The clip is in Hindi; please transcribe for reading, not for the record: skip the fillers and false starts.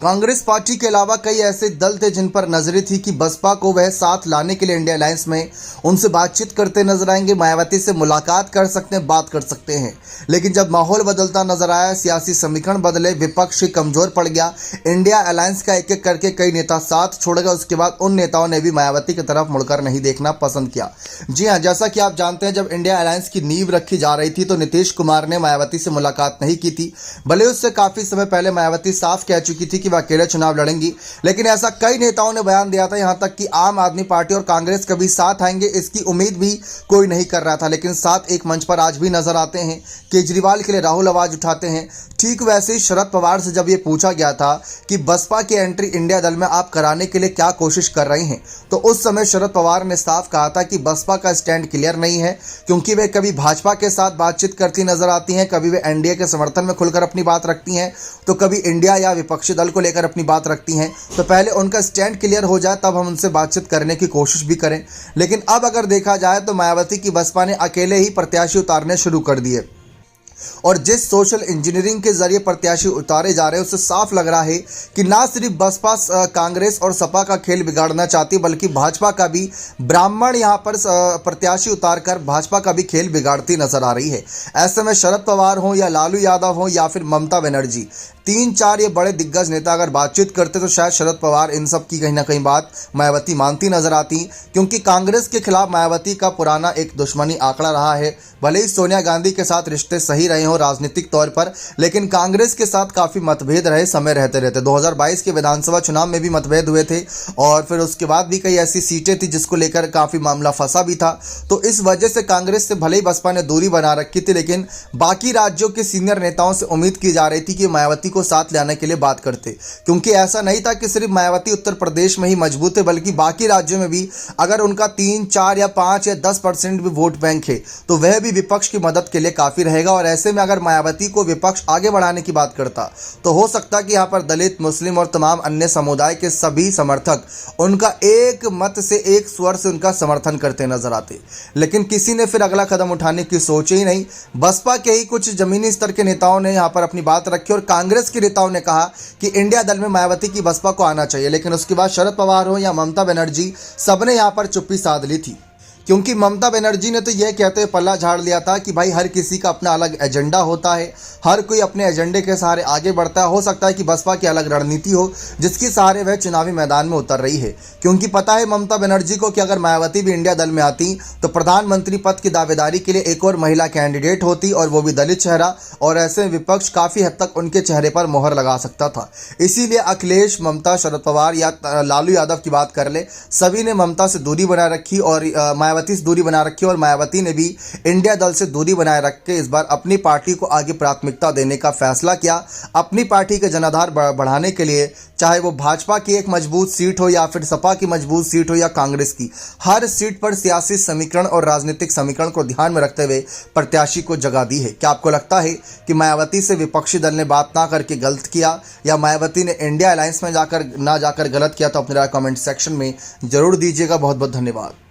कांग्रेस पार्टी के अलावा कई ऐसे दल थे जिन पर नजरें थी कि बसपा को वह साथ लाने के लिए इंडिया अलायंस में उनसे बातचीत करते नजर आएंगे, मायावती से मुलाकात कर सकते हैं, बात कर सकते हैं। लेकिन जब माहौल बदलता नजर आया, सियासी समीकरण बदले, विपक्ष कमजोर पड़ गया, इंडिया अलायंस का एक एक करके कई नेता साथ छोड़ गए, उसके बाद उन नेताओं ने भी मायावती की तरफ मुड़कर नहीं देखना पसंद किया। जी हाँ, जैसा कि आप जानते हैं, जब इंडिया अलायंस की नींव रखी जा रही थी तो नीतीश कुमार ने मायावती से मुलाकात नहीं की थी। भले उससे काफी समय पहले मायावती साफ कह चुकी थी कि वह अकेले चुनाव लड़ेंगी, लेकिन ऐसा कई नेताओं ने बयान दिया था, यहां तक कि आम आदमी पार्टी और कांग्रेस कभी साथ आएंगे इसकी उम्मीद भी कोई नहीं कर रहा था। लेकिन साथ एक मंच पर आज भी नजर आते हैं। केजरीवाल के लिए राहुल आवाज उठाते हैं। ठीक वैसे ही शरद पवार से जब यह पूछा गया था कि बसपा की एंट्री इंडिया दल में आप कराने के लिए क्या कोशिश कर रहे हैं, तो उस समय शरद पवार ने साफ कहा था कि बसपा का स्टैंड क्लियर नहीं है, क्योंकि वे कभी भाजपा के साथ बातचीत करती नजर आती हैं, कभी वे एनडीए के समर्थन में खुलकर अपनी बात रखती हैं, तो कभी इंडिया या विपक्षी दल को लेकर अपनी बात रखती हैं। तो पहले उनका स्टैंड क्लियर हो जाए तब हम उनसे बातचीत करने की कोशिश भी करें। लेकिन अब अगर देखा जाए तो मायावती की बसपा ने अकेले ही प्रत्याशी उतारने शुरू कर दिए, और जिस सोशल इंजीनियरिंग के जरिए प्रत्याशी उतारे जा रहे हैं उससे साफ लग रहा है कि ना सिर्फ बसपा कांग्रेस और सपा का खेल बिगाड़ना चाहती, बल्कि भाजपा का भी ब्राह्मण यहां पर प्रत्याशी उतारकर भाजपा का भी खेल बिगाड़ती नजर आ रही है। ऐसे में शरद पवार हो या लालू यादव हो या फिर ममता बनर्जी, 3-4 ये बड़े दिग्गज नेता अगर बातचीत करते तो शायद शरद पवार इन सब की कहीं ना कहीं बात मायावती मानती नजर आती, क्योंकि कांग्रेस के खिलाफ मायावती का पुराना एक दुश्मनी आंकड़ा रहा है। भले ही सोनिया गांधी के साथ रिश्ते सही रहे हों राजनीतिक तौर पर, लेकिन कांग्रेस के साथ काफी मतभेद रहे समय रहते रहते। 2022 के विधानसभा चुनाव में भी मतभेद हुए थे, और फिर उसके बाद भी कई ऐसी सीटें थी जिसको लेकर काफी मामला फंसा भी था। तो इस वजह से कांग्रेस से भले ही बसपा ने दूरी बना रखी थी, लेकिन बाकी राज्यों के सीनियर नेताओं से उम्मीद की जा रही थी कि मायावती को साथ लाने के लिए बात करते, क्योंकि ऐसा नहीं था कि सिर्फ मायावती उत्तर प्रदेश में ही मजबूत है, बल्कि बाकी राज्यों में भी अगर उनका 3, 4 या 5 या 10% भी वोट बैंक है तो वह भी विपक्ष की मदद के लिए काफी रहेगा। और ऐसे में अगर मायावती को विपक्ष आगे बढ़ाने की बात करता तो हो सकता है कि यहाँ पर दलित, मुस्लिम और तमाम अन्य समुदाय के सभी समर्थक उनका एक मत से, एक स्वर से उनका समर्थन करते नजर आते। लेकिन किसी ने फिर अगला कदम उठाने की सोची ही नहीं। बसपा के ही कुछ जमीनी स्तर के नेताओं ने यहाँ पर अपनी बात रखी, और कांग्रेस के नेताओं ने कहा कि इंडिया दल में मायावती की बसपा को आना चाहिए। लेकिन उसके बाद शरद पवार हो या ममता बनर्जी, सबने यहां पर चुप्पी साध ली थी, क्योंकि ममता बनर्जी ने तो यह कहते हुए पल्ला झाड़ लिया था कि भाई हर किसी का अपना अलग एजेंडा होता है, हर कोई अपने एजेंडे के सहारे आगे बढ़ता है। हो सकता है कि बसपा की अलग रणनीति हो जिसके सहारे वह चुनावी मैदान में उतर रही है, क्योंकि पता है ममता बनर्जी को कि अगर मायावती भी इंडिया दल में आती तो प्रधानमंत्री पद की दावेदारी के लिए एक और महिला कैंडिडेट होती, और वो भी दलित चेहरा, और ऐसे में विपक्ष काफी हद तक उनके चेहरे पर मोहर लगा सकता था। इसीलिए अखिलेश, ममता, शरद पवार या लालू यादव की बात कर ले, सभी ने ममता से दूरी बनाए रखी और मायावती से दूरी बना रखी, और मायावती ने भी इंडिया दल से दूरी बनाए रख के इस बार अपनी पार्टी को आगे प्राथमिकता देने का फैसला किया। अपनी पार्टी के जनाधार बढ़ाने के लिए, चाहे वो भाजपा की एक मजबूत सीट हो या फिर सपा की मजबूत सीट हो या कांग्रेस की, हर सीट पर सियासी समीकरण और राजनीतिक समीकरण को ध्यान में रखते हुए प्रत्याशी को जगह दी है। क्या आपको लगता है कि मायावती से विपक्षी दल ने बात ना करके गलत किया, या मायावती ने इंडिया अलायंस में जाकर गलत किया? तो अपनी राय कमेंट सेक्शन में जरूर दीजिएगा। बहुत बहुत धन्यवाद।